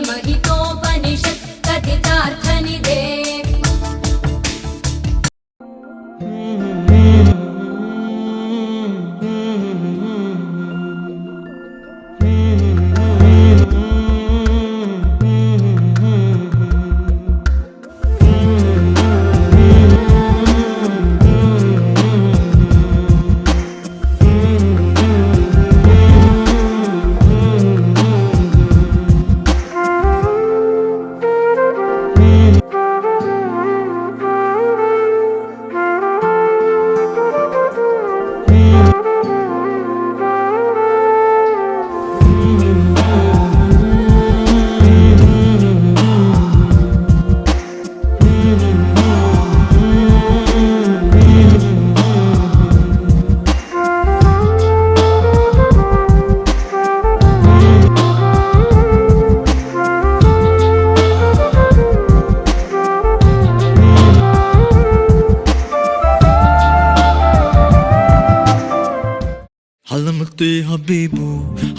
महितोपनिषत् कथितार्थनिधे Halamati Habibu,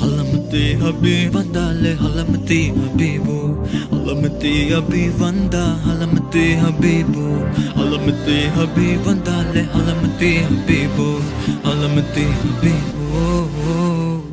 Halamati Habib Vandale, Halamati Habibu, Halamati Habib Vanda, Halamati Habibu, Halamati Habib Vandale, Halamati Habibu, Halamati Habibu.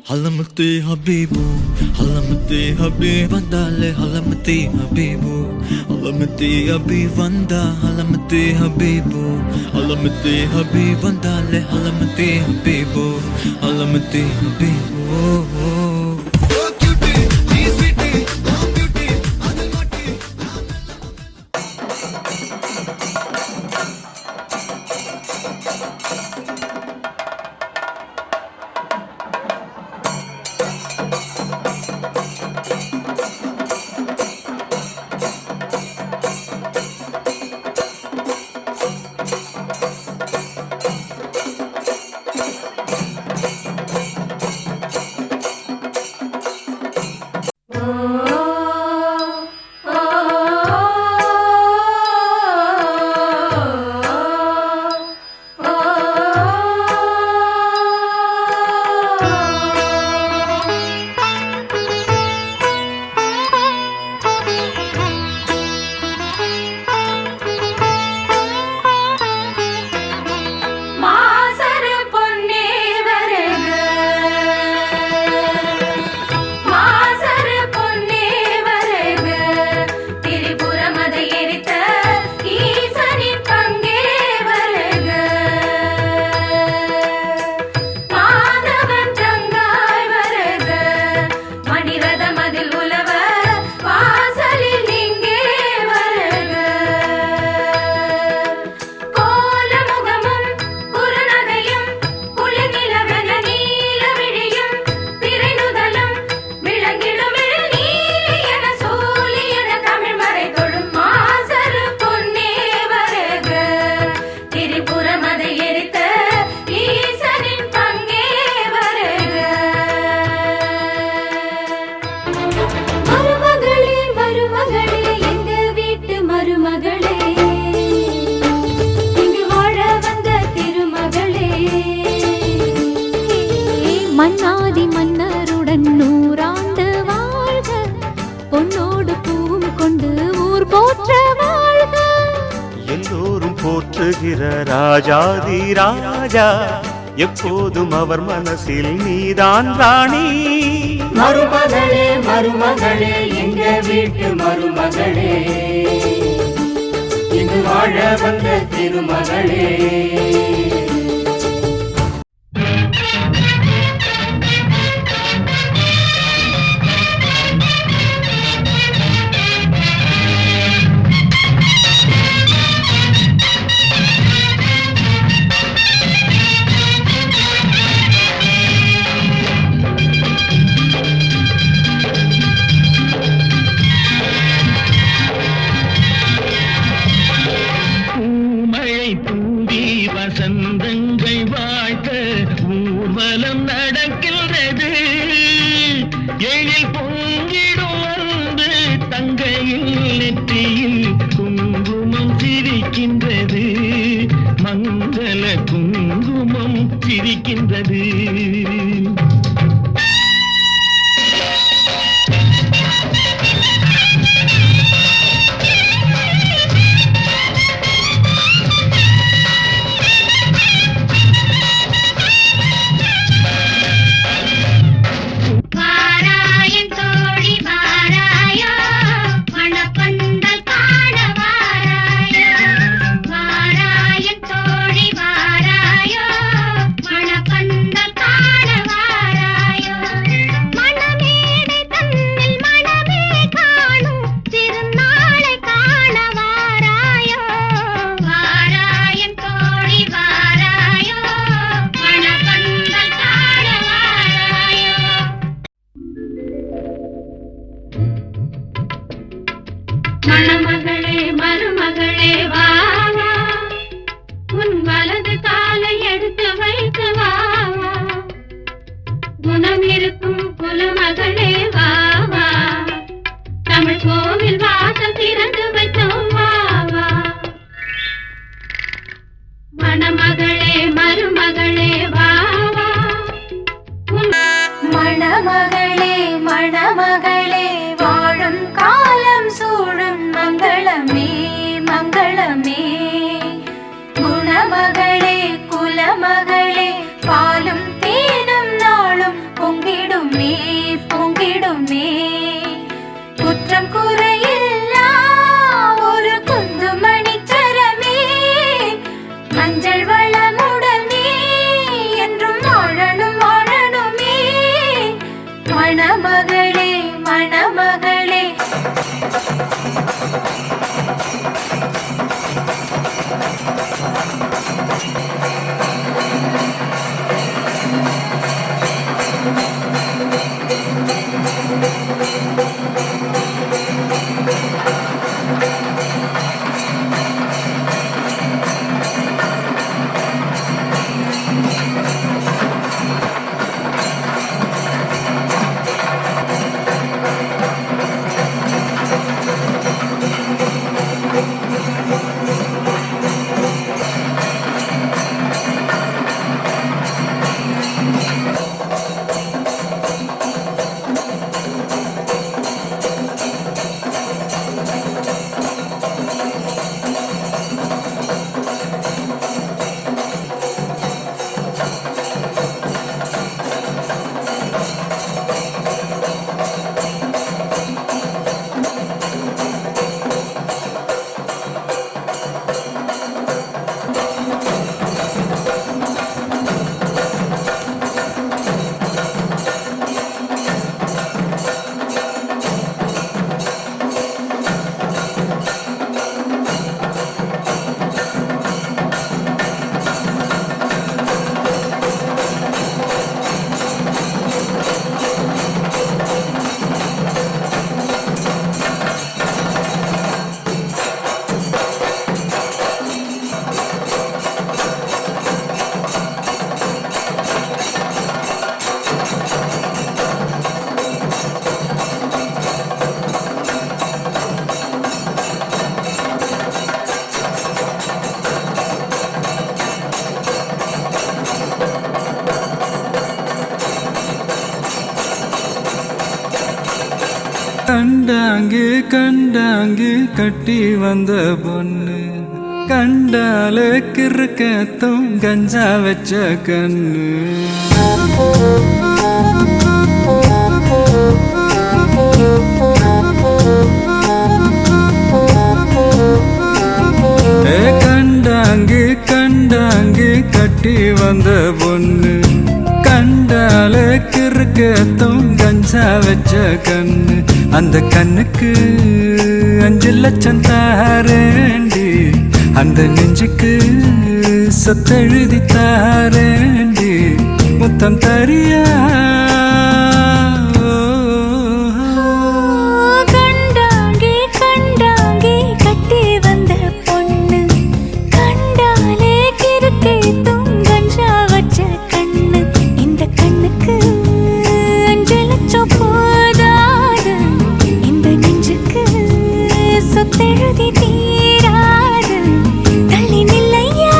Halamati Habibu, Halamati Habib Vandale, Halamati Habibu, Halamati Habib Vanda, Halamati Habibu, Halamati Habib Vandale, Halamati Habibu, Halamati Habibu. பேசுகிற ராஜாதி ராஜா, எப்போதும் அவர் மனசில் நீதான் ராணி. மருமகளே மருமகளே எங்க வீட்டு மருமகளே, இங்கு வாழ வந்த திருமகளே. வசந்தங்கள் வாழ்த்த ஊர்வலம் நடக்கின்றது. எழில் பொங்கிடும் வந்து தங்கையில் நெற்றியில் குங்குமம் சிரிக்கின்றது. மங்கள குங்குமம் சிரிக்கின்றது. மணமகளே மருமகளே வா வா, உன் வலது காலை எடுத்து வைத்து வா வா, குணம் இருக்கும் குலமகளே வா வா, தமிழ் கோவில் வாசல் திறந்து வைத்தோம் வா வா. மணமகளே மருமகளே வா வா, மணமகளே மணமகளே வாழும் காலம் சூழும் மங்களமே மங்களமே. குணமகளே குலமகளே பாலும் தேனும் நாளும் பொங்கிடுமே பொங்கிடுமே. குற்றம் குறையில்லா ஒரு குந்துமணி சரமே, மஞ்சள் வளமுடனே என்றும் வாழணும் வாழணுமே. மணமகளே மணமகளே கண்டாங்கு கண்டாங்கு கட்டி வந்த பொண்ணு கண்டாலே கிறுக்கத்தும் கஞ்சா வச்ச கண்ணு கண்டாங்கு கண்டாங்கு கட்டி வந்த பொண்ணு கண்டாலே கிறுக்கத்தும் கஞ்சா வச்ச கண்ணு அந்த கண்ணுக்கு 5 லட்சம் தாரேண்டி அந்த நெஞ்சுக்கு சொத்தெழுதி தாரேண்டி முத்தம் தரியா கண்டாங்கி கண்டாங்கி கட்டி வந்த பொண்ணு கண்டாலே கிறுக்கே கஞ்சா வச்ச கண்ணு இந்த கண்ணுக்கு 5 லட்சம் போதாது இந்த நெஞ்சுக்கு சொத்தெழுதி தீராது தள்ளி நில்லையா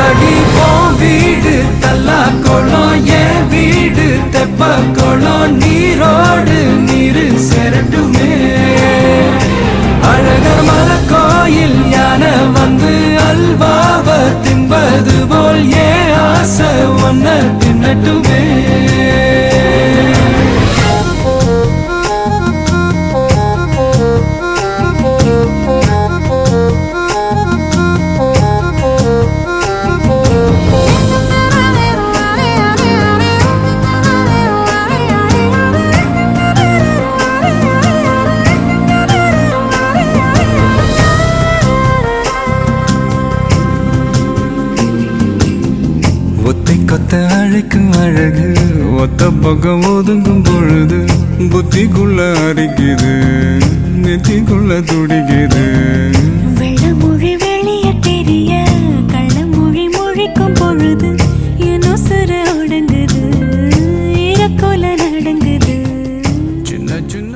அடி போ வீடு தல்லா குளம் என் வீடு தெப்ப குளம் நீரோடு நீரு சேரட்டுமே அழகர் மலை கோயில் யானை வந்து அல்வாவ தின்பது போல் ஏன் ஆசை ஒன்ன தின்னட்டுமே ஒத்தை கொத்த அழைக்கும் அழகு ஒத்த பக்கம் ஒதுங்கும் பொழுது புத்திக்குள்ள அரிக்குது நெத்திக்குள்ள துடிக்குது வெள்ளமொழி வெளிய தெரிய கள்ளமொழி மொழிக்கும் பொழுது என் உசுர ஒடுங்குது இறக்கோல நடங்குது சின்ன சின்ன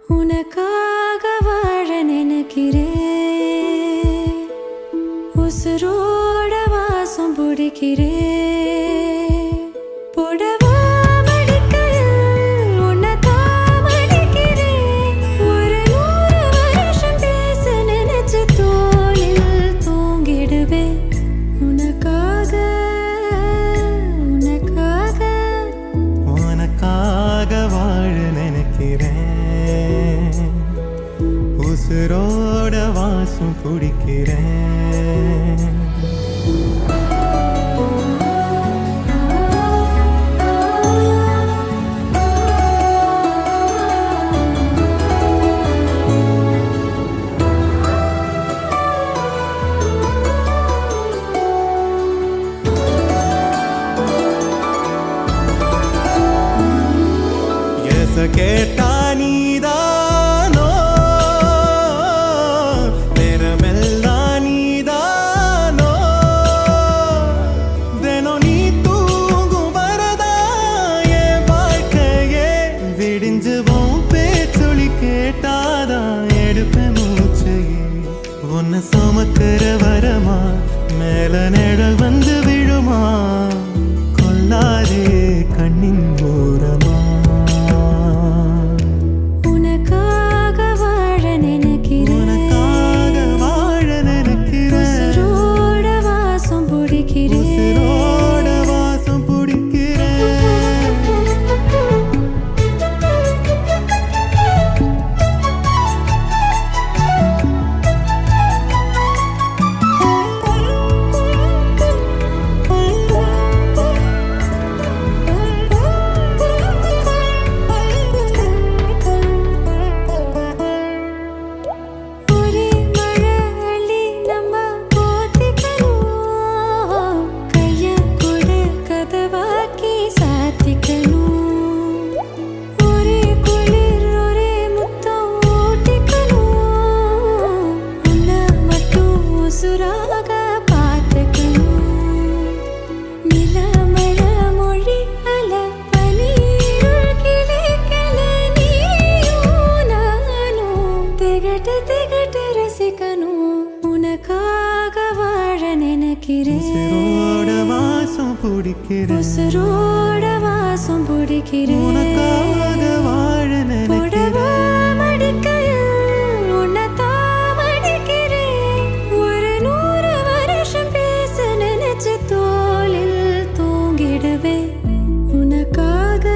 உனக்காக வாழ நினைக்கிறேன் உசுரோட வாசம் பிடிக்கிறேன் புடவா மடிக்கையில் உன்னைத்தான் மடிக்கிறேன் ஒரு 100 வருஷம் பேச நினைச்சு தோளில் தூங்கிடுவேன் உனக்காக உனக்காக உனக்காக வாழ நினைக்கிறேன் உசுரோட வாசம் குடிக்கிறேன் மனச கேட்டா நீதானோ நேரமெல்லாம் நீதானோ தினம் நீ தூங்கும் வரதா என் வாழ்க்கையே விடிஞ்சுவோம் பேச்சொலி கேட்டாதான் எடுப்பேன் மூச்சையே உன்னை சுமக்கிற வரமா மேல நிழல் வந்து விழுமா கொல்லாதே கண்ணின் ஓரமா உனக்காக வாழ நினைக்கிறேன் உனக்காக வாழ நினைக்கிறேன் உசுரோட வாசம் பிடிக்கிறேன் உசுரோட வாசம் பிடிக்கிறேன் ஒரே மழை அள்ளி நம்ம போத்திக்கணும் கைய கொடு கதவாக்கி சாத்திக்கணும் ஒரே குளிர் ஒரே முத்தம் ஊட்டிக்கணும் உன்னை மட்டும் உசுராக பார்த்துக்கணும் நிலமழ மொழி அல பனீருள் கிளிக்கல நீயும் நானும் திகட்டு திகட்டு ரசிக்கணும் உனக்காக வாழ நினைக்கிறேன் உசுரோட வாசம் பிடிக்கிறேன் உசுரோட வாசம் பிடிக்கிறேன் உனக்காக வாழ புடவா நினைக்கிறேன் மடிக்கையில் உன்னைத்தான் மடிக்கிறேன். ஒரு 100 வருஷம் பேச நினைச்சு தோளில் தூங்கிடுவேன். உனக்காக,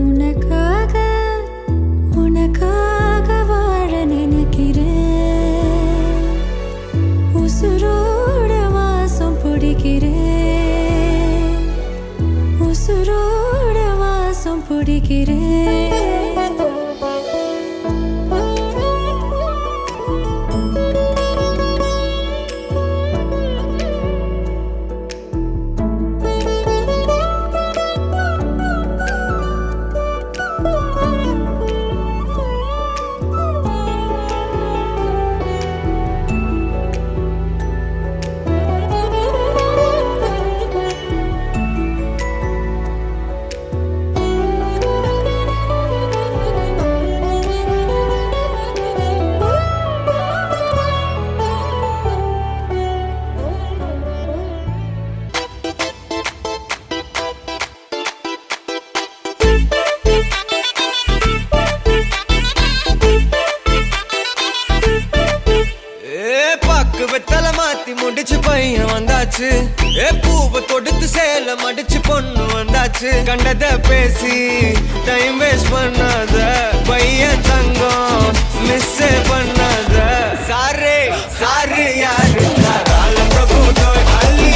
உனக்காக, உனக்காக வாழ நினைக்கிறேன். உசுரோட வாசம் பிடிக்கிறேன். உசுரோட வாசம் பிடிக்கிறேன். பாக்கு வெத்தல மாத்தி முடிச்சு பையன் வந்தாச்சு பூவை தொடுத்து சேல மடிச்சு பொண்ணு வந்தாச்சு கண்டத பேசி டைம் வேஸ்ட் பண்ணாத பையன் தங்கம் மிஸ் பண்ணாத சாரே சாரு யாரு கால பிரபு தோய் அள்ளி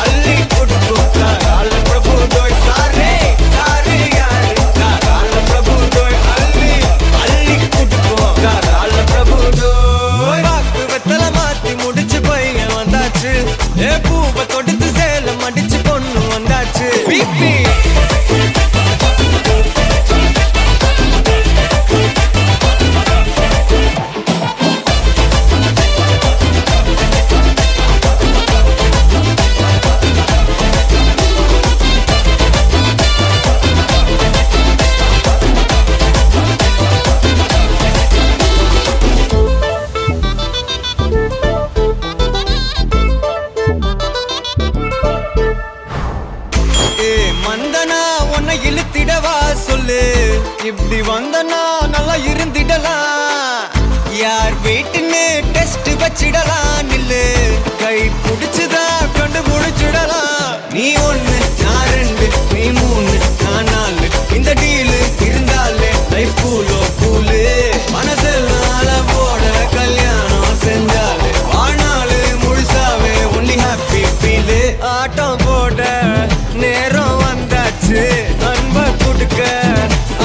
அள்ளி குடுக்கு கால பிரபு தோய் சாரே சாரு யாரு கால பிரபு தோய் அள்ளி அள்ளி குடுக்கு கால பிரபு தோய் பாக்கு வெத்தல மாத்தி முடிச்சு பையன் வந்தாச்சு பூவை தொடுத்து சேல மடிச்சு பொண்ணு வந்தாச்சு பிபி மந்தனா உன்னை இழுத்திடவா சொல்லு இப்படி வந்தனா நல்லா இருந்திடலாம் யார் வீட்டுன்னு டெஸ்ட் வச்சிடலாம் நில்லு கை பிடிச்சுதா கண்டு முடிச்சிடலாம் நீ 1 நான் 2 நீ 3 நான் 4 இந்த டீலு இருந்தாலே லைஃப் கூலோ கூலு மனசெல்லாம் போட கல்யாணம் செஞ்சாலே வாழ்நாள் முழுசாவே ஒன்லி ஹாப்பி ஃபீலு ஆட்டம் போட நேரம் வந்தாச்சு அன்ப கொடுக்க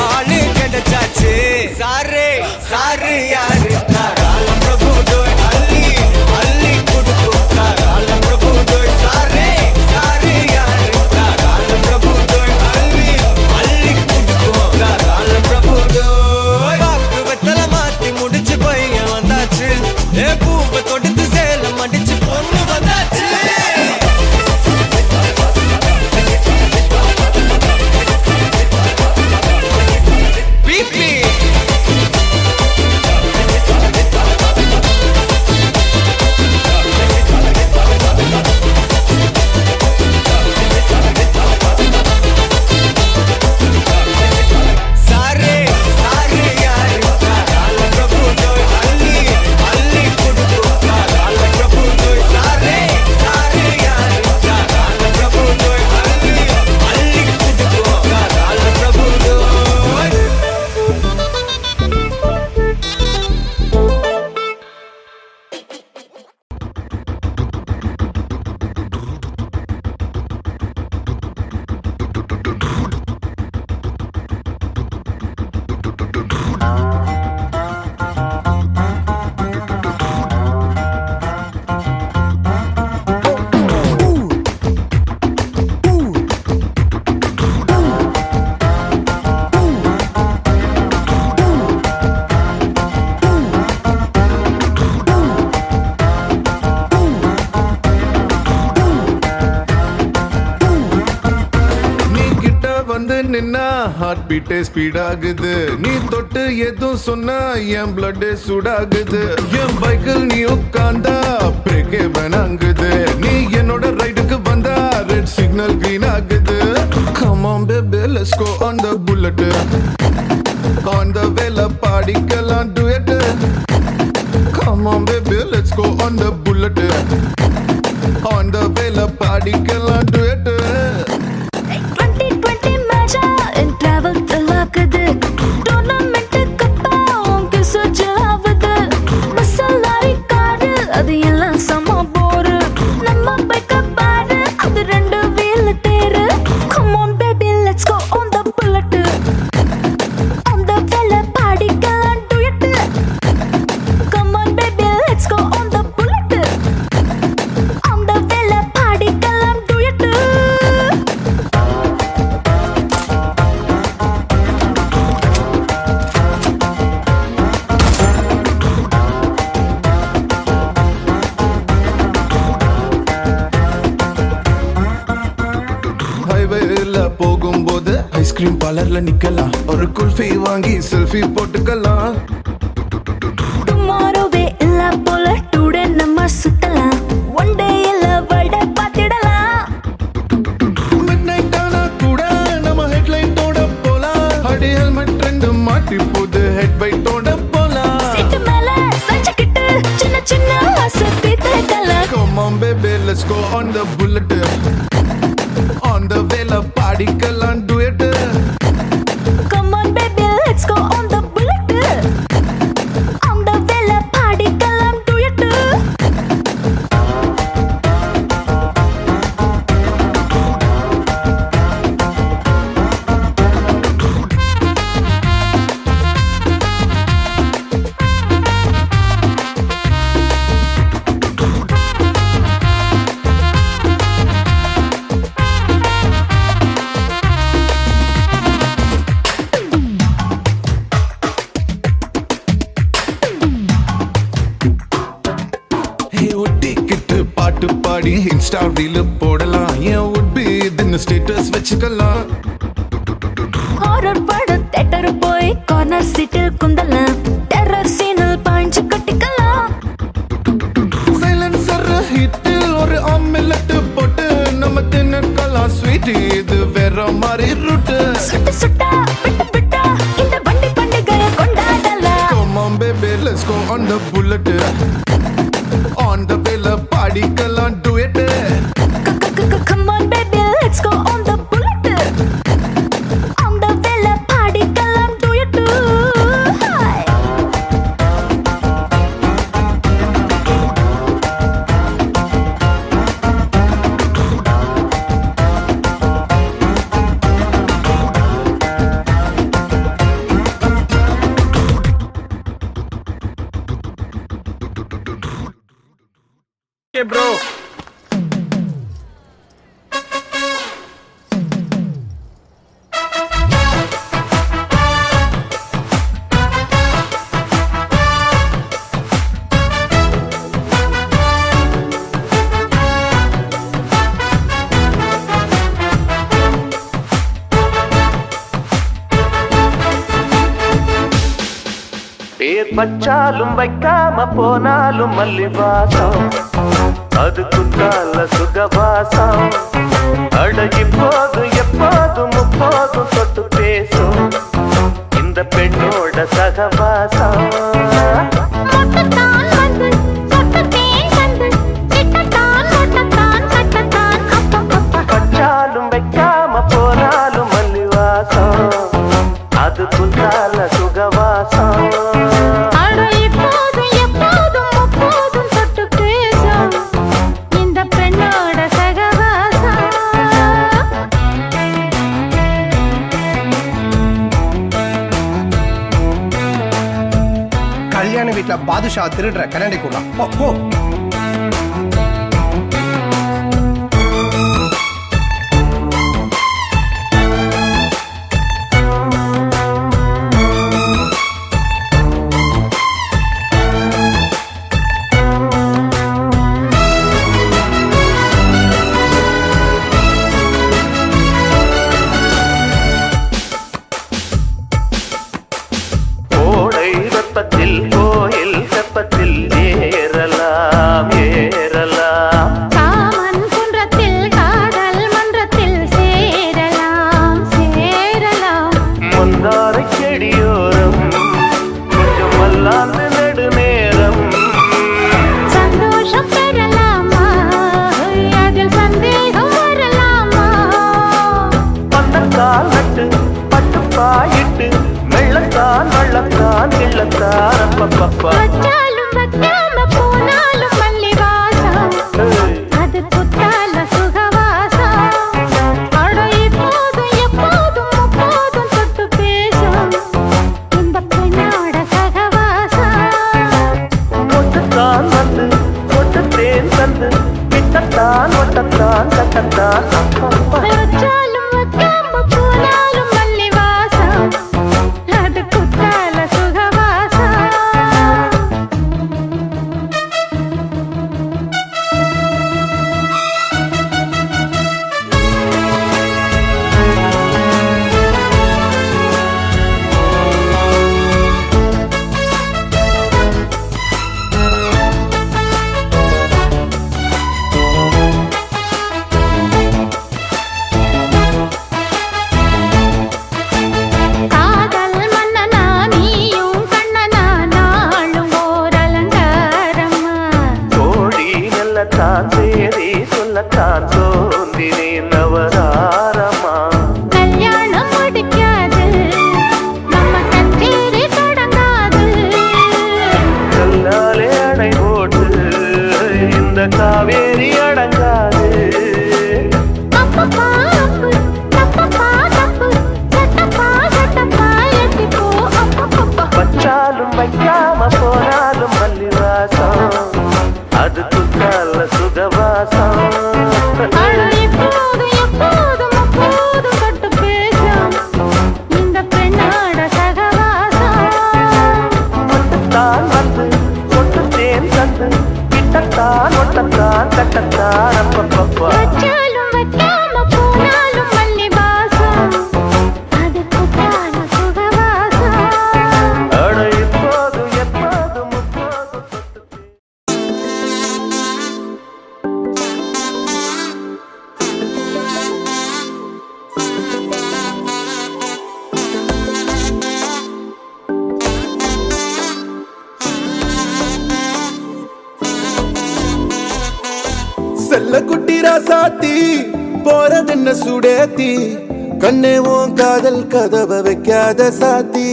ஆளு கிடைச்சாச்சு சாரே சாரு யாரு கால பிரபு தோய் அள்ளி அள்ளி கொடுக்கு கால பிரபு வந்து நின்னா ஹார்ட் பீட்டே ஸ்பீட் ஆகுது நீ தொட்டு எதுவும் சொன்னா என் பிளட் சூடாகுது என் பைக்கில் நீ உட்கார்ந்தா பிரேக்கே வேணாங்குது நீ என்னோட ரைடுக்கு வந்தா ரெட் சிக்னல் கிரீன் ஆகுது come on baby let's go on the bullet on the vela பாடிக்கலாம் duet come on baby let's go on the bullet on the vela பாடிக்கலாம் duet 2020 மேஜா என் travel தலாக்குது டோர்னமெண்ட் கப்பா உங்க சுஜாவது பஸ் லாரி காரு அது எல்லாம் சம போரு நம்ம பைக்க பாரு அது ரெண்டு வீல் தேரு come on baby let's go on the bullet on the vela பாடிக்கலாம் duet come on baby let's go on the bullet on the vela பாடிக்கலாம் duet ஹைவேல போகும்போது ஐஸ்கிரீம் பார்லர்ல நிக்கலாம் ஒரு குல்ஃபி வாங்கி செல்ஃபி போட்டுக்கலாம் டுமாரோவே இல்ல போல டுடே நம்ம சுத்தலாம் ஒன் டே இல்ல வேர்ல்ட பாத்திடலாம் மிட்நைட் ஆனா கூட நம்ம ஹெட்லைட்டோட போலாம் அடி ஹெல்மெட் ரெண்டு மாட்டி போது ஹெட் பைட்டோட போலாம் சீட்டு மேல சஞ்சக்கிட்டு சின்ன சின்ன ஆசை தீர்த்துக்கலாம் come on baby let's go on the bullet on the vela பாடிக்கலாம் duet come on baby let's go on the bullet on the vela பாடிக்கலாம் duet ஒட்டிக்கிட்டு பாட்டு பாடி இன்ஸ்டா ரீல் போடலாம் ஏன் would be இதுன்னு ஸ்டேட்டஸ் வச்சுக்கலாம் ஹாரர் படம் தியேட்டர் போய் கார்னர் சீட்டில் குந்தலாம் டெரர் சீனில் பாஞ்சு கட்டிக்கலாம் சைலன்சர் ஹிட்டில் ஒரு ஆம்லெட் போட்டு நம்ம தின்னுக்கலாம் ஸ்வீட் இது வேற மாதிரி ரூட் சுட்டு சுட்டா விட்டு விட்டா இந்த வண்டி பண்டிகையை கொண்டாடலாம் come on baby let's go on the bullet on the vela பாடிக்கலாம் duet come on baby let's go on the bullet on the vela பாடிக்கலாம் duet hi Okay, bro. பேர் பச்சாலும் வைக்காம போனாலும் மல்லி வாசம் அது குத்தால சுகவாசம் அடகி போதும் எப்போதும் முப்போதும் தொட்டு பேசும் இந்த பெண்ணோட சகவாசம் பச்சாலும் வைக்காம போனாலும் மல்லி வாசம் அது குத்தால சுகவாசம் கல்யாண வீட்டுல பாதுஷா திருடுற கண்ணாடி கூட போ ஒட்டத்தான் கட்டத்தான் அப்பப்பா. வச்சாலும் வைக்காம போனாலும் மல்லி வாசம் அது குத்தால சுகவாசம். காதல் மன்னனா நீயும் கண்ணனா நாளும் ஓர் அலங்காரம்மா. கோழி நல்லத்தான் சேரி சொல்லத்தான் சோந்தினேன் நவதாரமா. கல்யாணம் முடிக்காது நம்ம கச்சேரி தொடங்காது. கல்லாலே அணை போட்டு இந்த காவேரி அடங்காது. அப்பப்பா அப்பு, தப்பப்பா தப்பு, சட்டப்பா சட்டப்பா எட்டிப்போ அப்பப்பப்பா. வச்சாலும் வைக்காம போனாலும் மல்லி வாசம் அது குத்தால சுகவாசம். அட எப்போதும் எப்போதும் அப்போதும் தொட்டு பேசும் இந்த பெண்ணோட சகவாசம். ஒட்டத்தான் வந்து ஒட்டுத்தேன் தந்து கிட்டத்தான் ஒட்டத்தான் கட்டத்தான் அப்பப்பப்பா. வச்சாலும் வைக்காம போனாலும் மல்லி வாசம் அது குத்தால சுகவாசம். அட இப்போதும் எப்போதும் முப்போதும் தொட்டு செல்ல குட்டி ராசாத்தி போறதென்ன சுடேத்தி கண்ணே உன் காதல் கதவை வைக்காத சாத்தி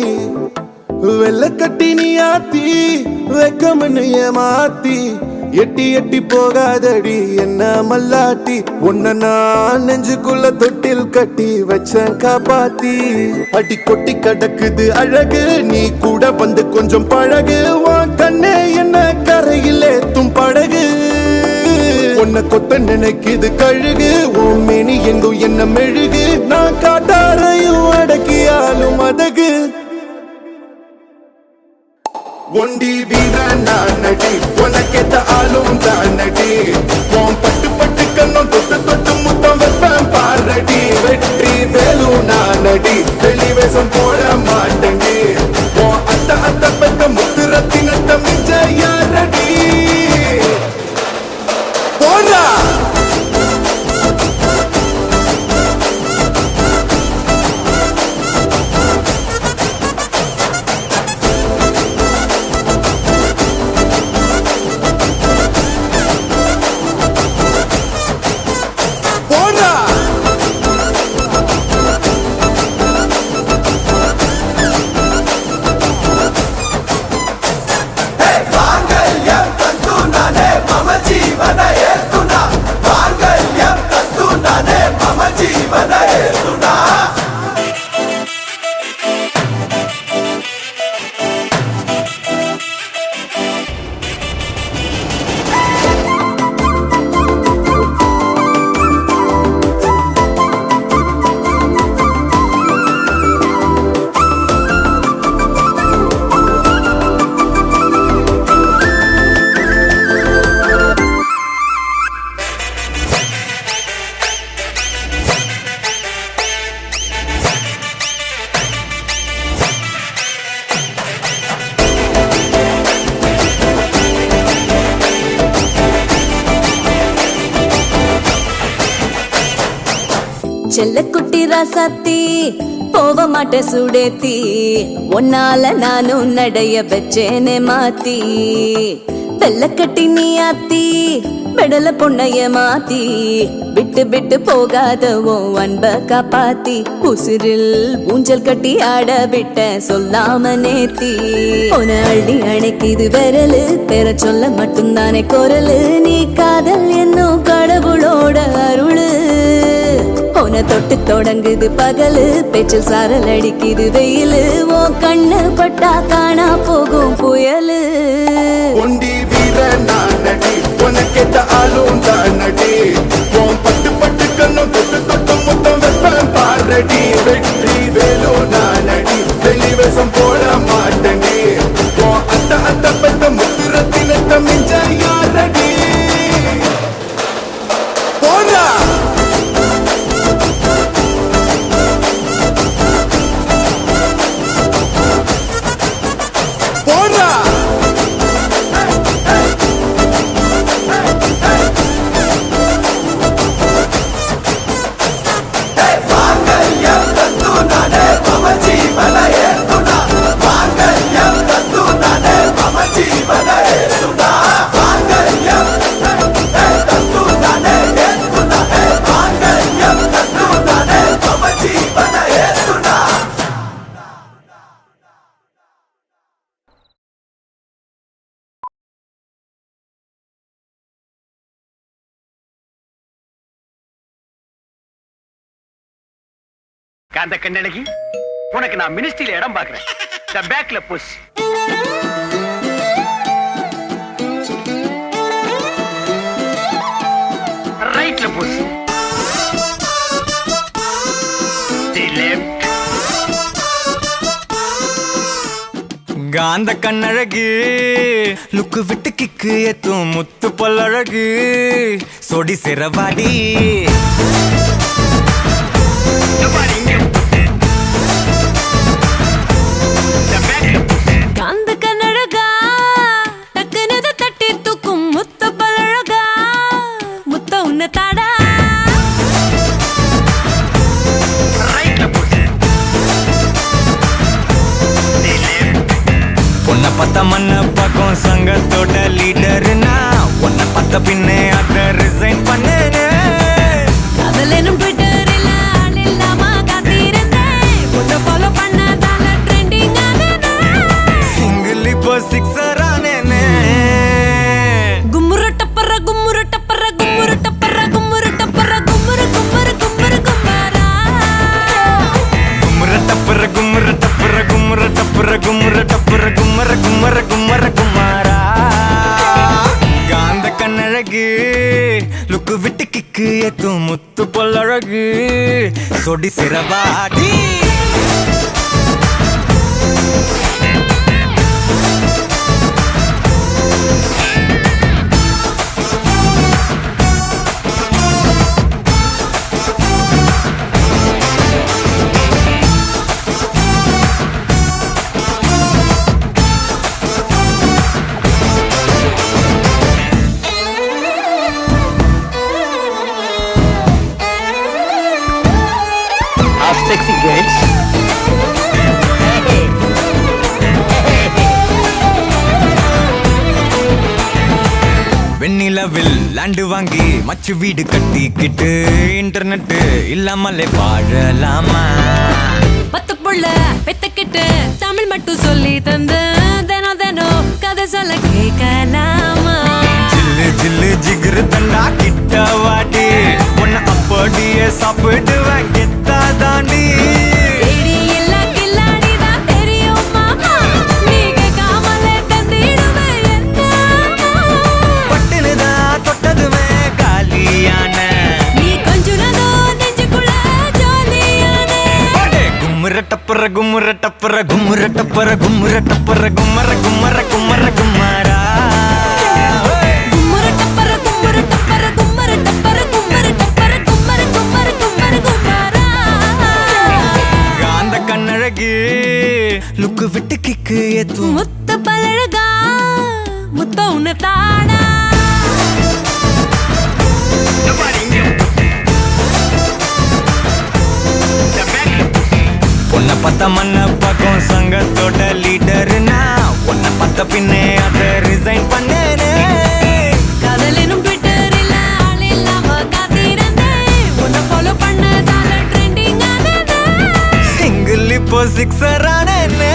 வெள்ள கட்டி நீ ஆத்தி வெக்கமன்னு ஏமாத்தி எட்டி எட்டி போகாதடி என்ன மல்லாட்டி உன்ன நான் நெஞ்சுக்குள்ள தொட்டில் கட்டி வச்சேன் காப்பாத்தி அடி கொட்டி கடக்குது அழகு நீ கூட வந்து கொஞ்சம் பழகு உன் கண்ணே என்ன கரையில் ஏத்தும் படகு உன்னை கொத்த நினைக்குது கழுகு உன் மேனி எங்கும் என்ன மெழுகு நான் காட்டாரையும் அடக்கியாலும் அதகு ஒண்டி வீரன் நான் நடி உனக்கேத்த ஆளும் தான் நடி உன் பட்டு பட்டு கண்ணும் தொட்டு தொட்டு முத்தம் வைப்பேன் பாரடி வெற்றி வேலும் நான் நடி வெளிவேசம் போட மாட்டேன் உன் அத்த அத்த பத்த முத்து ரத்தினத்த மிஞ்ச யாரடி போடா செல்ல குட்டி ராசாத்தி போக மாட்ட சுடேத்தி ஒன்னால நானும் நடைய வச்சேனே மாத்தி வெள்ள கட்டி நீ ஆத்தி பெடல பொண்ணைய மாத்தி விட்டு விட்டு போகாதவோ அன்ப காப்பாத்தி உசிரில் ஊஞ்சல் கட்டி ஆட விட்ட சொல்லாம நேத்தி உன அள்ளி அணைக்குது விரலு பெற சொல்ல மட்டும்தானே குரலு நீ காதல் என்னும் கடவுளோட அருளு உன தொட்டு தொடங்குது பகலு பேச்சில் சாரல் அடிக்குது வெயிலு ஓ கண்ணு பட்டா காணா போகும் புயலு ஒண்டி வீர நான் நடி உனக்கேத்த ஆளும் தானடி உன் பட்டு பட்டு கண்ணும் தொட்டு தொட்டு முத்தம் வெப்பம் பாரடி வெற்றி வேலோ நானடி வெளிவேசம் போட மாட்டேனே உன் அத்த அத்த பெத்த முத்திரத்தினத்த மிஞ்ச யாரடி போடா போடா காந்த கண்ணழகி, உனக்கு நான் மினிஸ்ட்ரியில இடம் பாக்குறேன். The backல புஷ். ரைட்ல புஷ். The left. காந்த கண்ணழகு லுக்கு விட்டு கிக்கு ஏத்தும் முத்து பல்லழகு சொடி சிறவாடி காந்த கண்ணழகா டக்குனத தட்டி தூக்கும் முத்த பழகா முத்த உன்ன தாடா உன்னை பத்த மண்ண பக்கம் சங்கத்தோட லீடர்னா உன்னை பத்த பின்னே அத ரிசைன் பண்ணேனே காதலனும் ட்விட்டரில் ஆள் இல்லாம காத்திருந்தேன் உன்னை ஃபாலோ பண்ணதால ட்ரெண்டிங் ஆனேனே சிங்கிள் இப்போ சிக்ஸர் ஆனேனே கும்முரு டப்பர கும்முரு டப்பர கும்முரு டப்பர கும்முரு டப்பர கும்முரு கும்முரு கும்முரு கும்மாரா கும்முற டப்பர கும்முற டப்பர கும்முற டப்பர கும்முற டப்பர கும்மர கும்மர கும்மர குமாரா காந்த கண்ணழகு லுக்கு விட்டு கிக்கு ஏத்தும் முத்து பொல்லழகு சொடி சிறவாடி Sexy girls. வெண்ணிலவில் லேண்டு வாங்கி மச்சு வீடு கட்டிக்கிட்டு இன்டர்நெட் இல்லாமலே வாழலாமா பத்து புள்ள பெத்துக்கிட்டு தமிழ் மட்டும் சொல்லி தந்து தினம் தினம் கதை சொல்ல கேட்கலாமா ஜில்லு ஜில்லு ஜிகிரு தண்டா கிட்ட வாடி உன்னை அப்படியே சாப்பிடுவேன் கெத்தா தாண்டி தேடி எல்லா கில்லாடிதான் தெரியும் மாமா நீங்க காமலே தந்திடுவேன் என்ன பட்டுனுதான் தொட்டதுமே காலியான நீ கொஞ்சுனதோ நெஞ்சுக்குள்ள ஜாலியானே கும்முற டப்பர கும்முற டப்பர கும்முற டப்பர கும்முற டப்பர கும்மர கும்மர கும்மர கும்மாரா கும்முரு டப்பர கும்முரு டப்பர கும்மரு டப்பர கும்மரு டப்பர கும்மரு கும்மரு கும்மரு கும்மாரா காந்த கண்ணழகு லுக்கு விட்டு கிக்கு ஏத்தும் முத்த பழகா முத்த உன்ன தாடா உன்னை பத்த மண்ண பக்கம் சங்கத்தோட லீடர்னா உன்னை பத்த பின்னே அத ரிசைன் பண்ணேனே காதலனும் ட்விட்டரில் ஆள் இல்லாம காத்திருந்தேன் உன்னை ஃபாலோ பண்ணதால ட்ரெண்டிங் ஆனதே சிங்கிள் இப்போ சிக்ஸர் ஆனேனே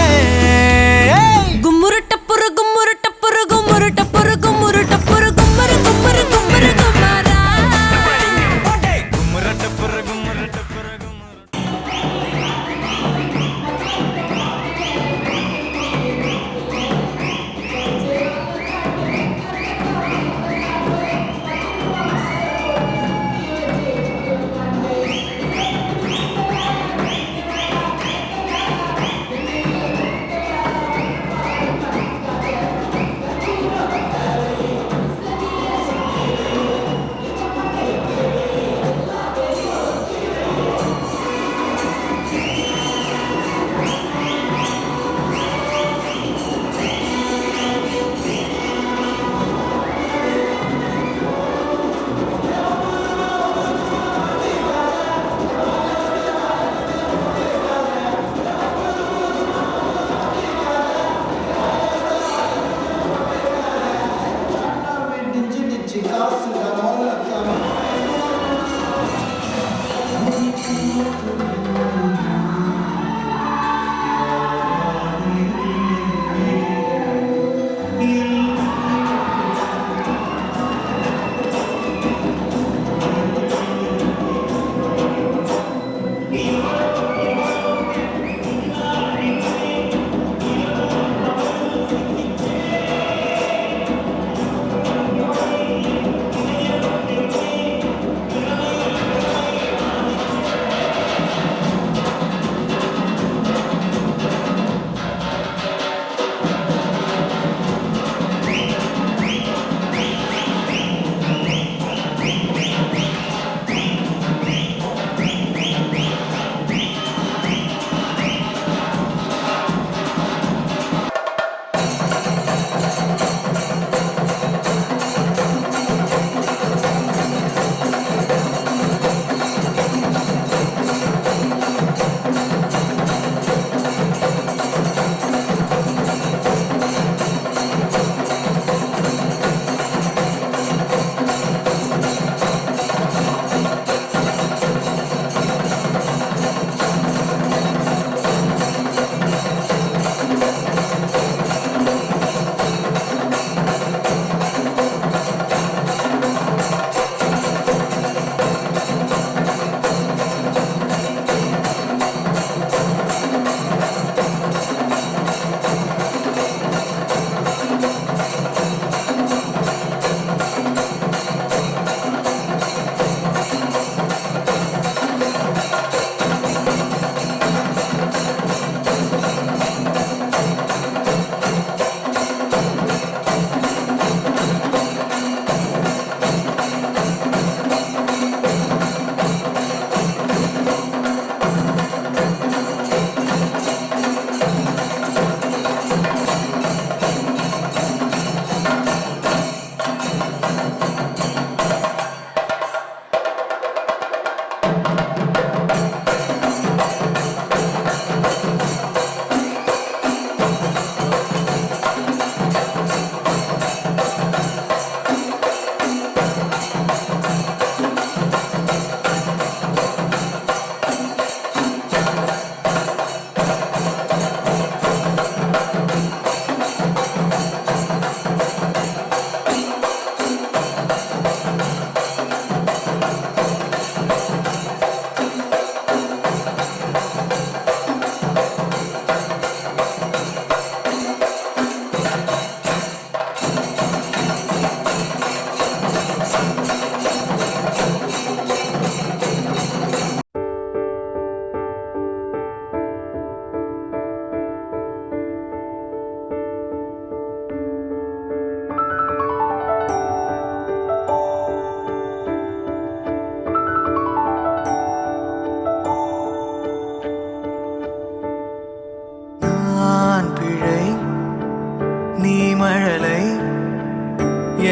கும்முரு டப்புரு கும்முரு டப்புரு கும்முரு டப்புரு கும்முரு டப்புரு கும்மரு கும்மரு கும்மரு கும்மாரா கும்மர டப்பர கும்மர டப்பர கும்மர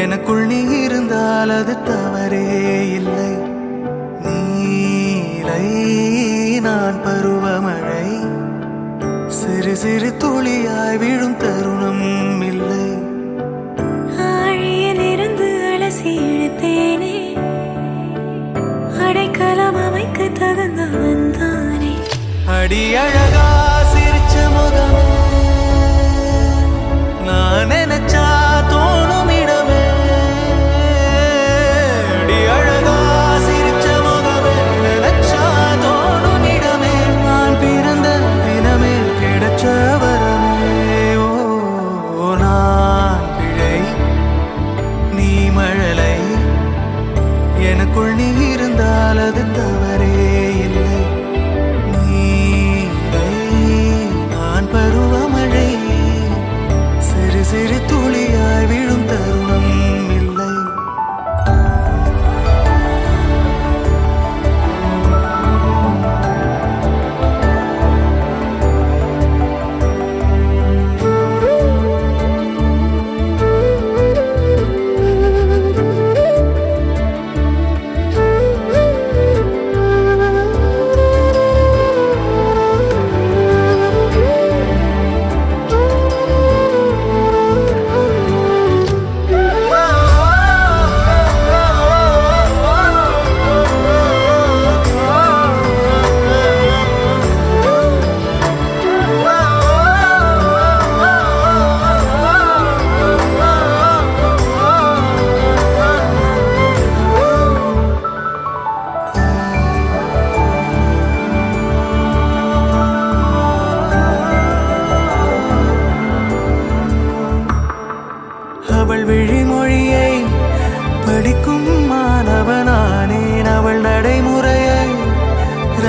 எனக்குள் நீ இருந்தால் அது தவறே இல்லை. நீலை நான் பருவமழை, சிறு சிறு துளியாய் விழும் தருணம் இல்லை. ஆழியிலிருந்து அலசி இழுத்தேனே, அடைக்கலம் அமைக்க தகுந்தவன் தானே. அடி அழகா சிரிச்ச முகமே, நான் நினைச்சா தோணும் இடமே. அடி அழகா சிரிச்ச முகமே, நினைச்சா தோணும் இடமே. நான் பிறந்த தினமே கிடைச்ச வரமே. ஓ நான் பிழை, நீ மழலை, எனக்குள் நீ இருந்தால் அது தவறே இல்லை. நான் பருவமழை, சிறு சிறு துளி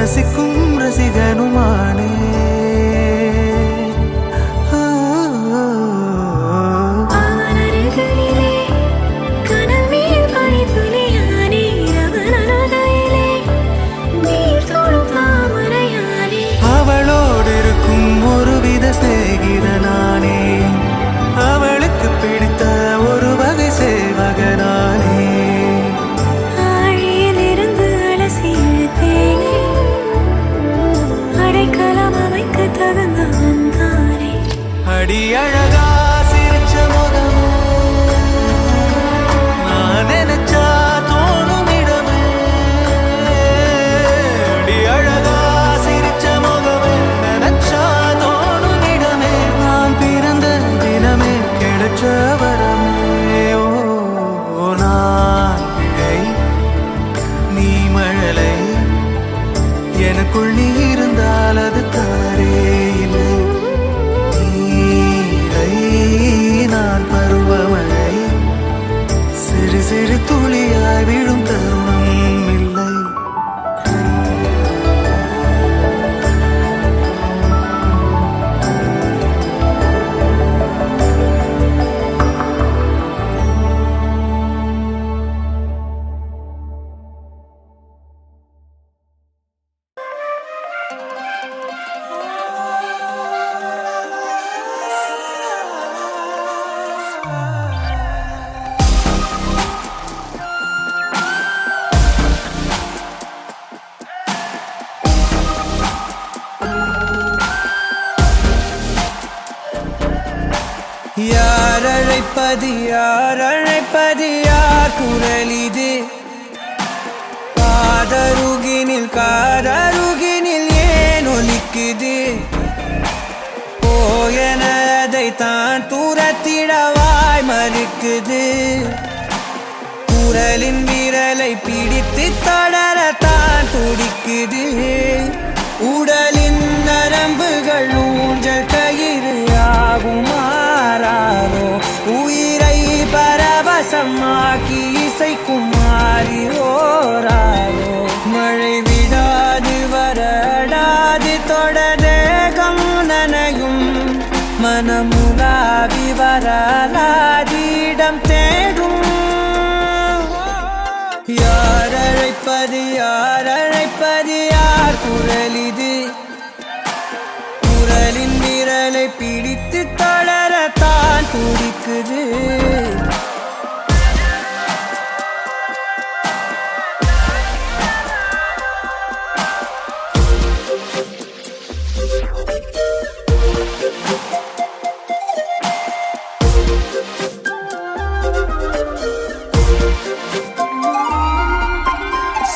ரசிக்கும் ரசிகனுமானே அவளோடு இருக்கும் ஒருவித சிநேகிதனானே அவளுக்கு பிடித்த ஒரு வகை சேவகனானே ஆழியிலிருந்து அலசி இழுத்தேனே அடைக்கலம் அமைக்க தகுந்தவன் தானே அடி அழகா சிரிச்ச முகமே நான் நினைச்சா தோணும் இடமே அடி அழகா சிரிச்ச முகமே நினைச்சா தோணும் இடமே நான் பிறந்த தினமே கிடைச்ச வரமே ஓ நான் பிழை நீ மழலை எனக்குள் நீ இருந்தால் அது தாரே இல்லை நீரை நான் பருவமழை சிறு சிறு துளியாய் விழும் தருணம் இல்லை யார் அழைப்பது யார் அழைப்பது யார் குரல் இது காதருகினில் ஏன் ஒலிக்குது போயன அதை தான் தூரத்திடவாய் மறுக்குது குரலின் விரலை பிடித்து தொடரத்தான் துடிக்குது உடலின் நரம்புகள் ஊஞ்சல் கயிறு ஆகும் மாறாரோ உயிரை பரவசமாக்கி இசைக்கும் மாறி ஓராரோ மழை விடாது வரடாது தொடரேகம் நனையும் மனமுலாவி வரலாதிடம் தேடும் யார் அழைப்பது யார் குரல் இது குரலின் விரலை பிடித்து தொடரத்தான் துடிக்குது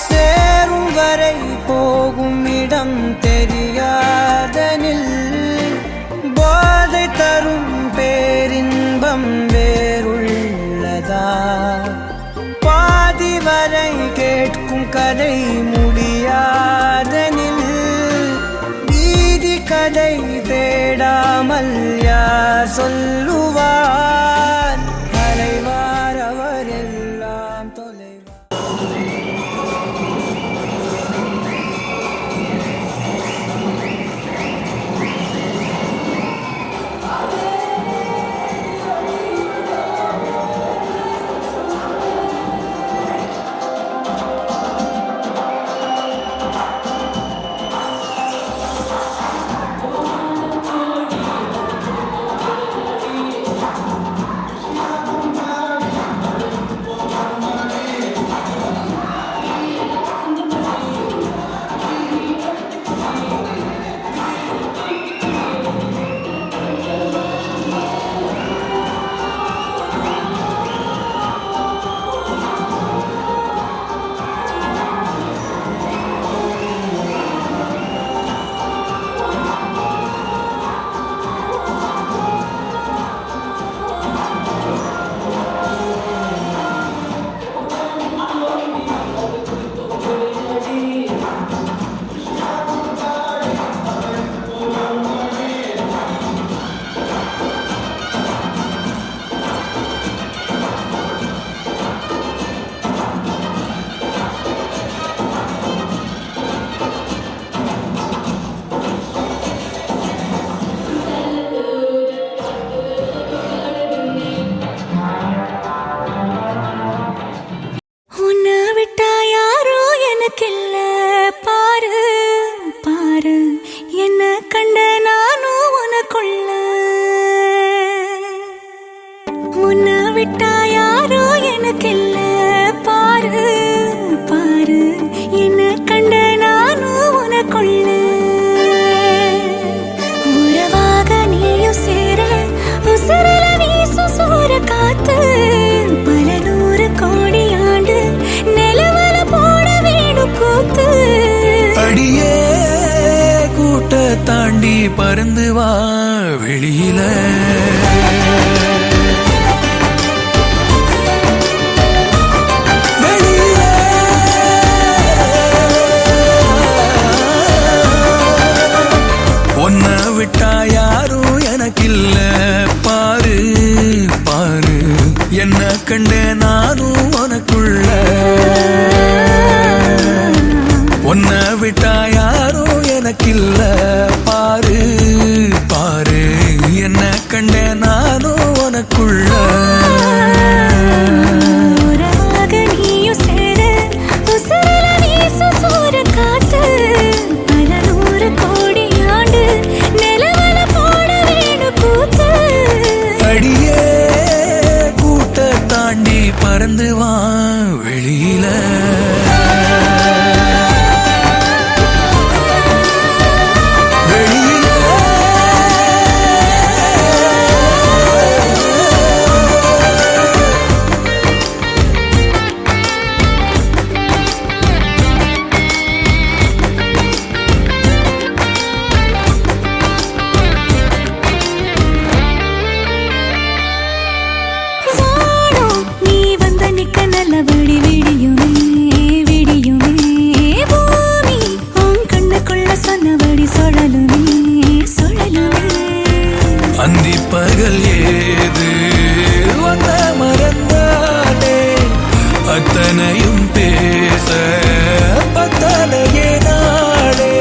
சேரும் வரை போகும் இடம் தெரியாதனில் போதை தரும் பேரின்பம் வேறுள்ளதா பாதி வரை கேட்கும் கதை முடியாதனில் வீதி கதை தேடாமல் யார் சொல்லுவார் அலைவார் அவரெல்லாம் தொலைவார் தாண்டி பறந்து வா வெளியில. உன்னை விட்டா யாரும் எனக்கில்ல பாரு பாரு, என்ன கண்ட நானும் உனக்குள்ள. உன்னை விட்டா யாரும் எனக்கில்ல பாரு பாரு, என்ன கண்ட நானும் உனக்குள்ள. அடியே கூட்ட தாண்டி பறந்து வா வெளியில. அந்தி பகல் ஏது வந்த மறந்தானே, அத்தனையும் பேச பத்தலையே நாளே.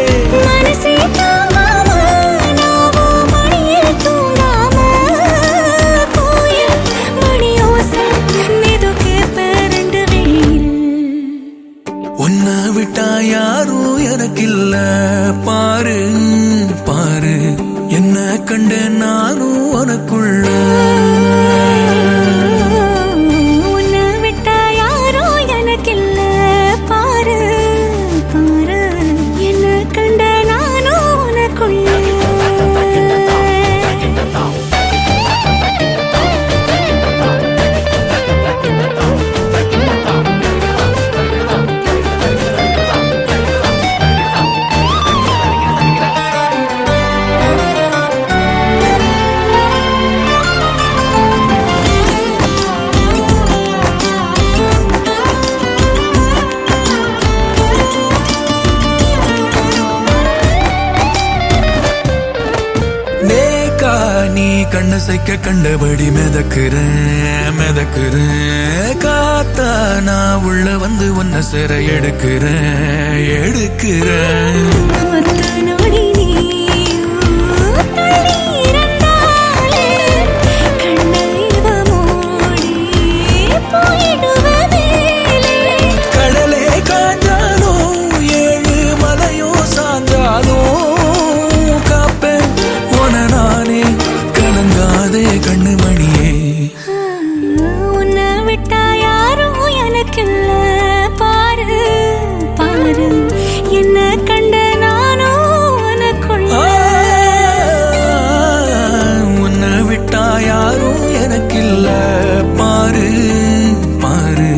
உன்னை விட்டா யாரும் எனக்கில்ல பாரு பாரு, என்ன கண்ட நானும் உனக்குள்ள. உன்னை விட்டா யாரும் எனக்கில்ல பாரு பாரு, என்ன கண்ட நானும் உனக்குள்ள. நீ கண்ணு சைக்க கண்டபடி மிதக்குறேன் மிதக்குறேன், காத்தா நான் உள்ள வந்து உன்னை சிறை எடுக்கிறேன் எடுக்கிறேன். கடலே காஞ்சாலும் ஏழு மலையும் சாஞ்சாலும் காப்பேன் உன நானே, கலங்காதே கண்ணு மணியே. உன்னை விட்டா யாரும் எனக்கில்ல பாரு பாரு, என்ன கண்ட நானும் உனக்குள்ள. உன்னை விட்டா யாரும் எனக்கில்ல பாரு பாரு,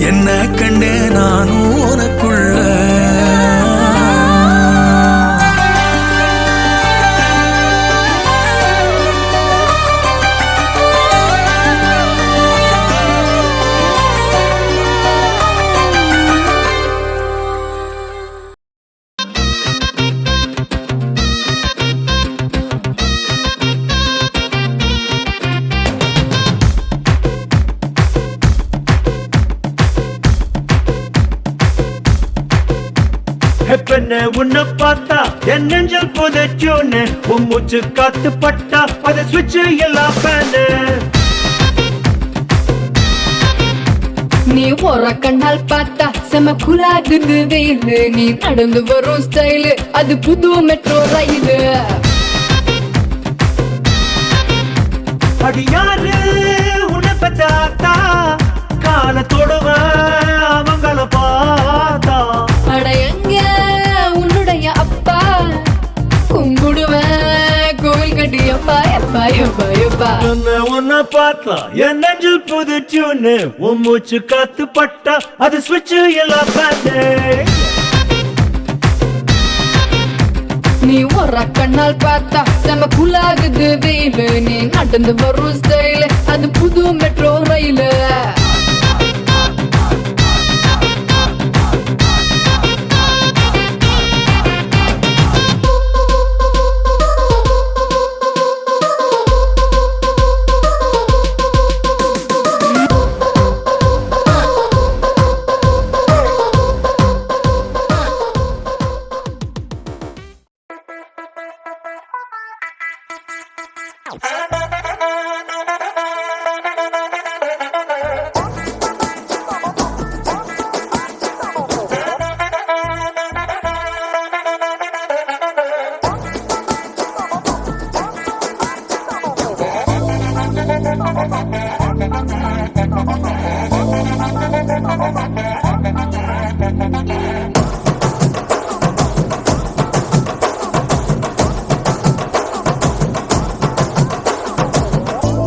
என்ன கண்டே நானும் உனக்குள்ள. பெண்ண உன்னை பார்த்தா என் நெஞ்சல் புதைச்சோன்னு, உன் மூச்சு காத்து பட்டா அதை சுவிட்ச் எல்லாம் பேனு. நீ ஒரு கண்ணால் பார்த்தா செம குலாகுது வெயிலு, நீ நடந்து வரும் ஸ்டைலு அது புது மெட்ரோ ரயிலு. அடியாரு உன்னை பத்தாத்தா காலத்தோடுவ அவங்கள பார்த்தா. அட எங்க உன்னுடைய அப்பா கும்பிடுவேன் கோவில் கட்டி எப்பா எப்பா எப்பா எப்பா. உன்னை பார்த்தா என் நெஞ்சில் புதுச்சுன்னு, உன் மூச்சு காத்து பட்டா அது சுவிட்ச் எல்லாம் பேனு. நீ ஒரு கண்ணால் பார்த்தா செம குலாகுது வெயிலு நீ நடந்து வரும் ஸ்டைலு அது புது மெட்ரோ ரயிலு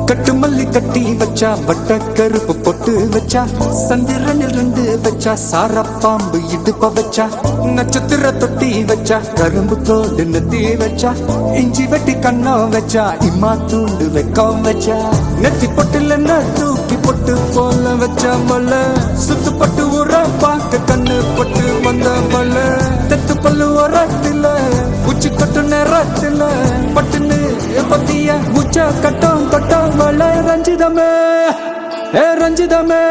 கட்டு மல்லி கட்டி வச்சா வட்ட கருப்பு பொட்டு வச்சா சந்திரனில் 2 வச்சா சார பாம்பு இடுப்ப வச்சா நட்சத்திர தொட்டி வச்சா கரும்பு தோடு நெத்தி வச்சா இஞ்சி வெட்டி கண்ணம் வச்சா இம்மா தூண்டு வெக்கம் வச்சா நெத்தி பொட்டுல தூக்கி பொட்டு போல வச்சா மல்ல சுத்து பட்டு உர பாக்க கண்ணு பொட்டு வந்த மல்ல தெத்து பல்லு உரத்துல உச்சி கட்டு நேரத்துல பட்டுன்னு பத்திய உச்ச கட்டம் கட்டம் மல்ல ரஞ்சிதமே ரஞ்சிதமே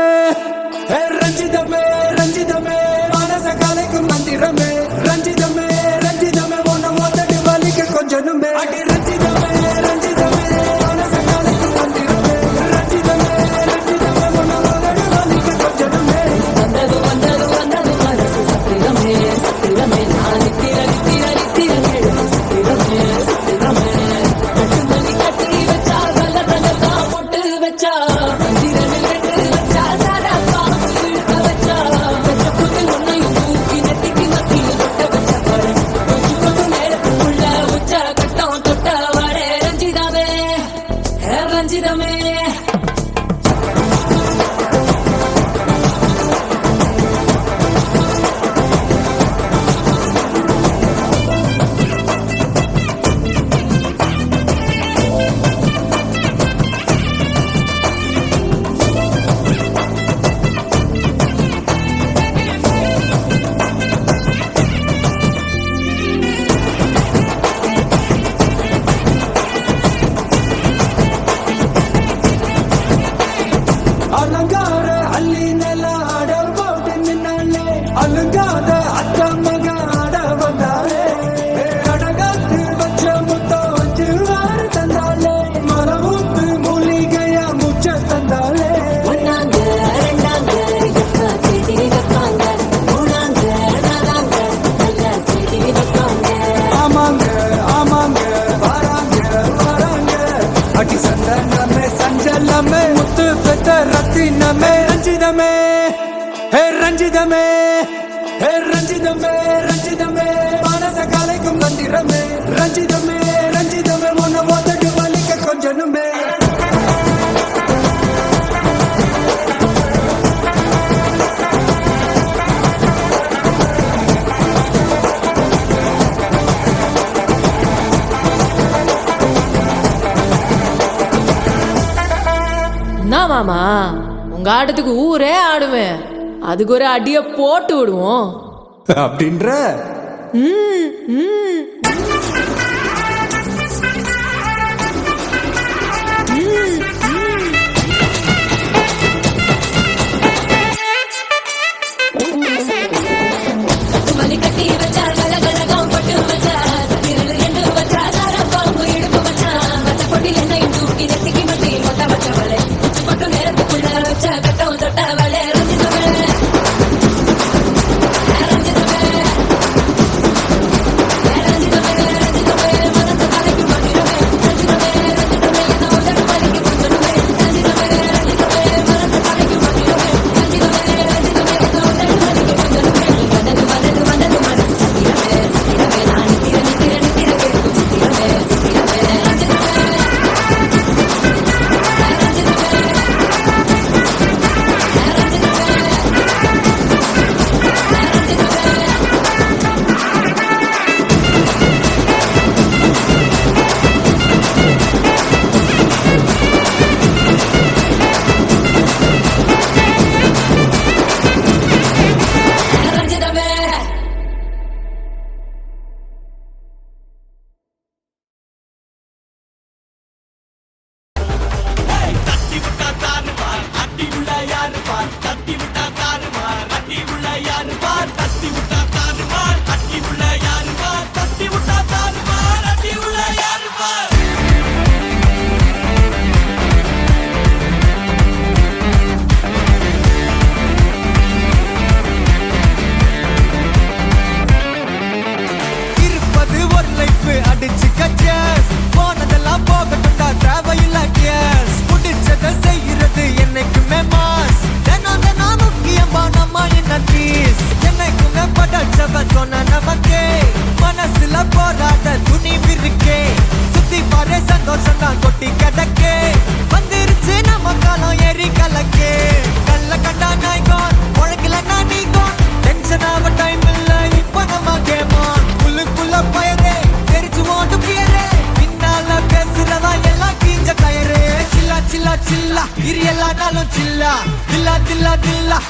ரஞ்சிதமே ரஞ்சிதமே மனச கலைக்கும் மந்திரமே ரஞ்சிதமே ரஞ்சிதமே ஒன்ன மொத்தடி வலிக்க கொஞ்சனுமே அடி ரஞ்சிதமே ரஞ்சிதமே மனச கலைக்கும் மந்திரமே ரஞ்சிதமே ரஞ்சிதமே ஒன்ன மொத்தடி வலிக்க கொஞ்சனுமே வந்தது வந்தது வந்தது மனசு சத்திரமே சத்திரமே நான் நித்திர நித்திர நித்திர கேடு சத்திரமே சத்திரமே கட்டு மல்லி கட்டி வச்சா கல்ல கல்ல தான் போட்டு வச்சா சந்திரனில் 2 வச்சா சாரா பாம்பு இழுக்க வச்சா வச்ச புத்து ஒன்னையும் தூக்கி நெத்திக்கு மத்தியில் தொட்ட வச்சா பாரு கொஞ்சம் கொஞ்சம் நேரத்துக்குள்ள உச்ச கட்டம் தொட்ட வாடே ரஞ்சிதமே ரஞ்சிதமே அலங்கார அள்ளி நில ஆட போட்டு நின்னாலே அலங்காத அத்த மக ஆட வந்தாலே அடகாத்து வச்ச முத்தம் வச்சு வாரு தந்தாலே மரமுத்து மூலிகைய முச்ச தந்தாலே ஒன்னாங்க ரெண்டாங்க எக்கா செடி வைப்பாங்க மூணாங்க நாலாங்க நல்ல செடி வைப்பாங்க ஆமாங்க ஆமாங்க வராங்க வராங்க அடி சந்தனமே சஞ்சலமே முத்து பெத்த ரத்தினமே ரஞ்சிதமே ரஞ்சிதமே ரஞ்சிதமே ரஞ்சிதமே மனச கலைக்கும் மந்திரமே ரஞ்சிதமே ரஞ்சிதமே ஒன்ன மொத்தடி வலிக்க கொஞ்சனுமே என்ன மாமா உங்க ஆட்டத்துக்கு ஊரே ஆடுவேன் அதுக்கு ஒரு அடிய போட்டு விடுவோம் அப்படின்ற மல்லி கட்டி வச்சா கல கலகம் பட்டு வச்சா சந்திரனில் 2 வச்சா சாரா பாம்பு இடுப்பு வச்சா வச்ச பொட்டில் எண்ணெயும் தூக்கி நெத்திக்கு மத்தியில் கொட்ட வச்சவளே உச்சி பட்டு நேரத்துக்குள்ள வச்ச கட்டம் தொட்டவளே ரஞ்சிதமே ரஞ்சிதமே ரஞ்சிதமே ரஞ்சிதமே மனச கலைக்கும் மந்திரமே ரஞ்சிதமே ரஞ்சிதமே என்ன உதடு வலிக்கு கொஞ்சனுமே ரஞ்சிதமே ரஞ்சிதமே மனச கலைக்கும் மந்திரமே ரஞ்சிதமே ரஞ்சிதமே என்ன உதடு வலிக்கு கொஞ்சனுமே வந்தது வந்தது வந்தது மனசு சத்திரமே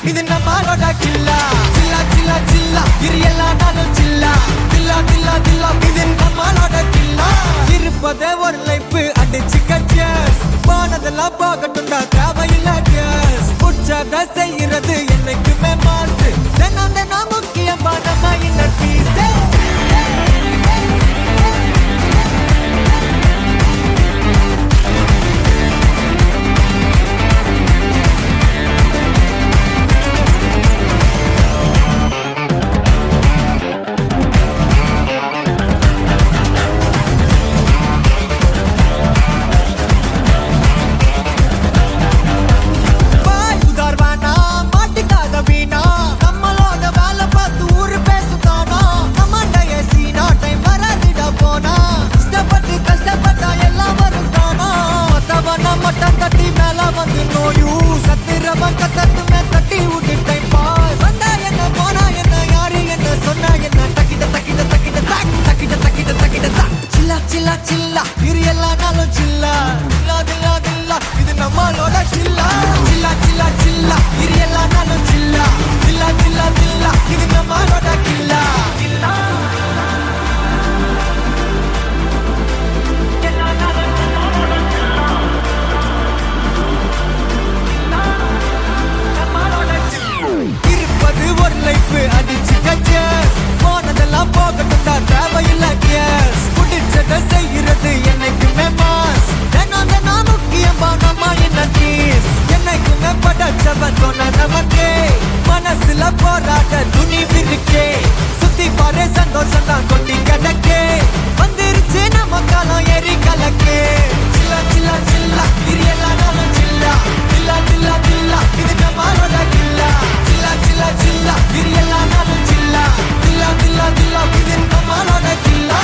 இது நம்மளோட கில்லா சில்லா சில்லா சில்லா இது எல்லா நாளும் சில்லா தில்லா தில்லா தில்லா இது நம்மளோட கில்லா இருப்பதே ஒரு லைஃப் அடிச்சு கட்டியஸ் போனதெல்லாம் போகட்டும்டா தேவையில்ல கேஸ் புடிச்சத செய்யறது என்னைக்குமே மாசு தினம் தினம் முக்கியமான மைனர் பீஸே மனசுல போராட்ட துணி விரிக்கே சுத்தி பாரு சந்தோஷம் தான் கொட்டி கிடக்கே வந்துருச்சு நம்ம காலம் ஏறி கலக்கே சில்லா சில்லா சில்லா இது எல்லா நாளும் சில்லா தில்லா தில்லா தில்லா இது நம்மளோட கில்லா சில்லா சில்லா சில்லா இது எல்லா நாளும் சில்லா தில்லா தில்லா தில்லா இது நம்மளோட கில்லா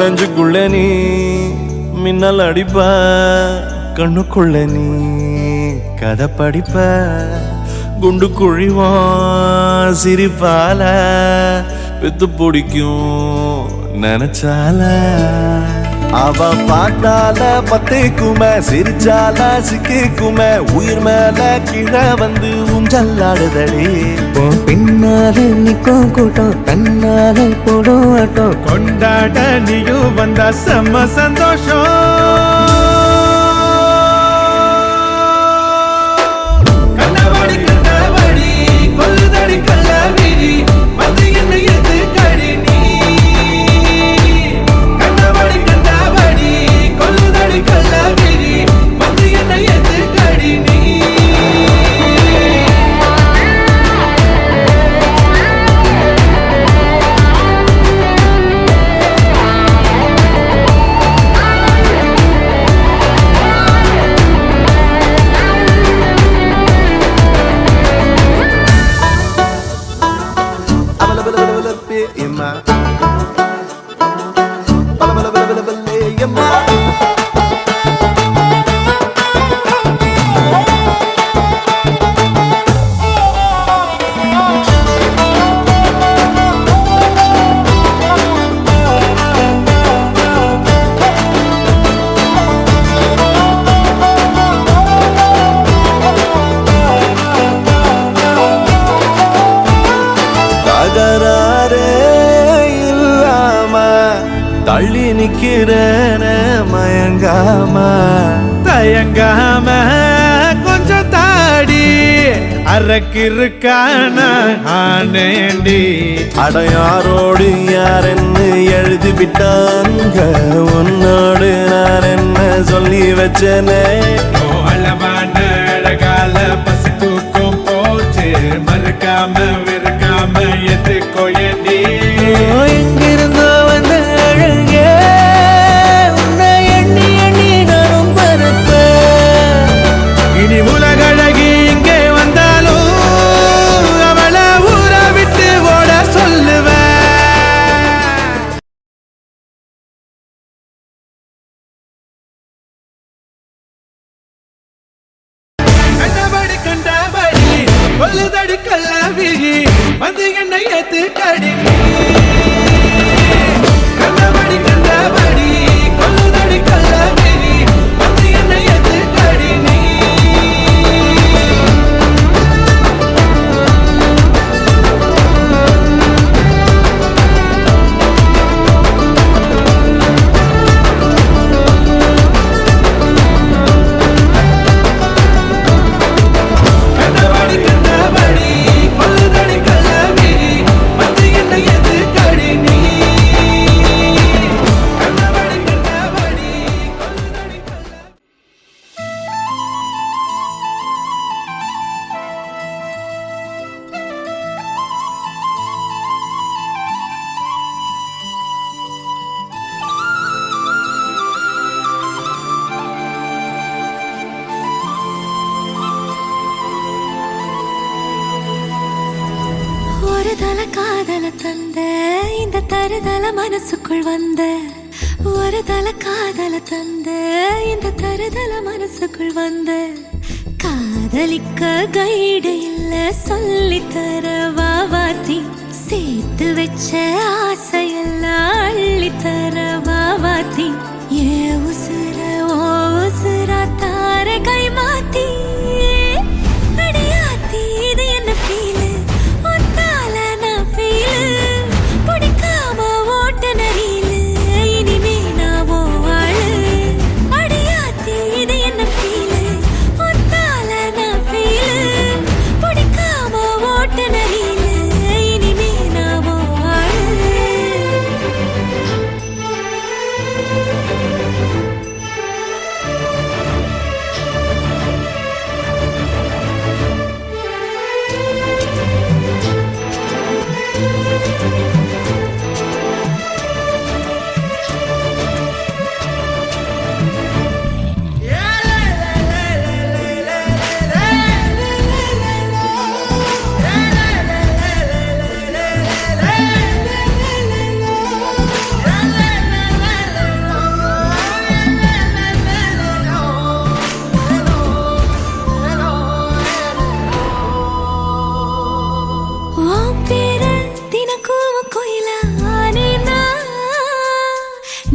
நெஞ்சுக்குள்ள நீ மின்னல் அடிப்ப கண்ணுக்குள்ள நீ கதை படிப்ப குண்டு குழிவான் சிரிப்பால பெத்து பிடிக்கும் நினைச்சால அவ பாட்டால பத்தேக்குமே சிரிச்சால சிக்கிக்குமே உயிர் மேல கீழே வந்து ஊஞ்சல்லாடுதடி பின்னாலே நிக்கும் கூட்டம் தன்னாலே போடும் ஆட்டம் கொண்டாட நீயும் வந்தா செம்ம சந்தோஷம் தள்ளி நிக்கிறேன மயங்காம தயங்காம கொஞ்சம் தாடி அரக்கிருக்கான ஆனேண்டி அடையாரோடு யார் என்ன எழுதி விட்டாங்க உன்னோடு நான் என்ன சொல்லி வச்சனே அளவான அழகால பசி தூக்கம் போச்சு மறுக்காம வெறுக்காம எதுக்கோ ஏண்டி எங்கிருந்தோ வந்த அழகே உன்னை எண்ணி எண்ணி நானும் பரப்பேன். இனி உலகழகி இங்கே வந்தாலும் அவளை ஊற விட்டு ஓட சொல்லுவேன். கண்டபடி கொல்லுதடி கல்லாவிழி வந்து என்னை ஏத்து கடி கண்டபடி கொல்லுதடி கல்லாவிழி வந்து என்னை ஏத்து கடி நீ ஒரு தல காதல தந்த இந்த தருதல மனசுக்குள் வந்த ஒரு தல காதல தந்த இந்த தருதல மனசுக்குள் வந்த காதலிக்க கைடு இல்ல சொல்லி தர வாவாத்தி சேர்த்து வச்ச ஆசையெல்லாம் அள்ளி தர வாவாத்தி ஏ உசுர ஓ உசுரா தார கை மாத்தி அடியாத்தி இது என்ன ஃபீலு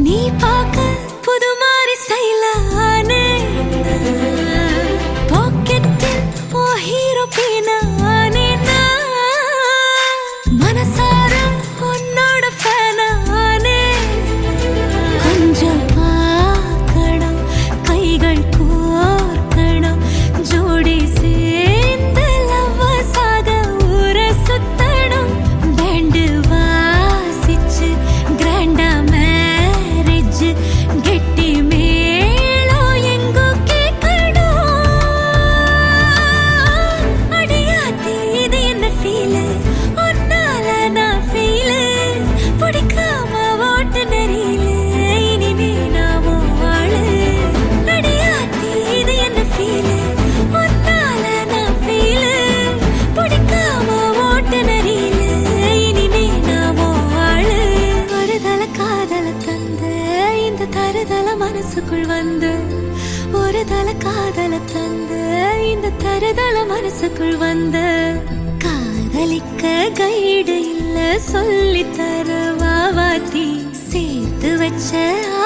நீ பார்க்க புது மாதிரி ஸ்டைலானே பாக்கெட்டில் ஓ ஹீரோ பீனானே மனசார உன்னோட ஃபேனானே கொஞ்சம் பார்க்கணும் கைகள் கோர்க்கணும் ஜோடி சேர்ந்து லவ்வசாக ஊர சுத்தணும் பேண்டு வாசிச்சு கிராண்டா கெட்டி மேளோ எங்கோ கேட்கணும் அடியாத்தி இது என்ன ஃபீலு ஒன்னால நான் ஃபீலு பிடிக்காம ஓட்டு நெறியில இனிமே நான் வாழு அடியாத்தி இது என்ன ஃபீலு ஒன்னால நான் ஃபீலு பிடிக்காம ஓட்டு நெறியில இனிமே நான் வாழு ஒரு தல காதல தந்த இந்த தருதல மனசுக்குள் வந்து ஒரு தல காதல தந்த இந்த தருதல மனசுக்குள் வந்து காதலிக்க கைடு இல்ல சொல்லி தர வாவாத்தி சேர்த்து வச்ச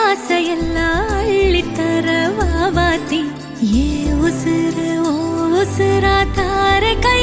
ஆசையெல்லாம் அள்ளி தர வாவாத்தி ஏ உசுறு ஓ உசுரா தார கை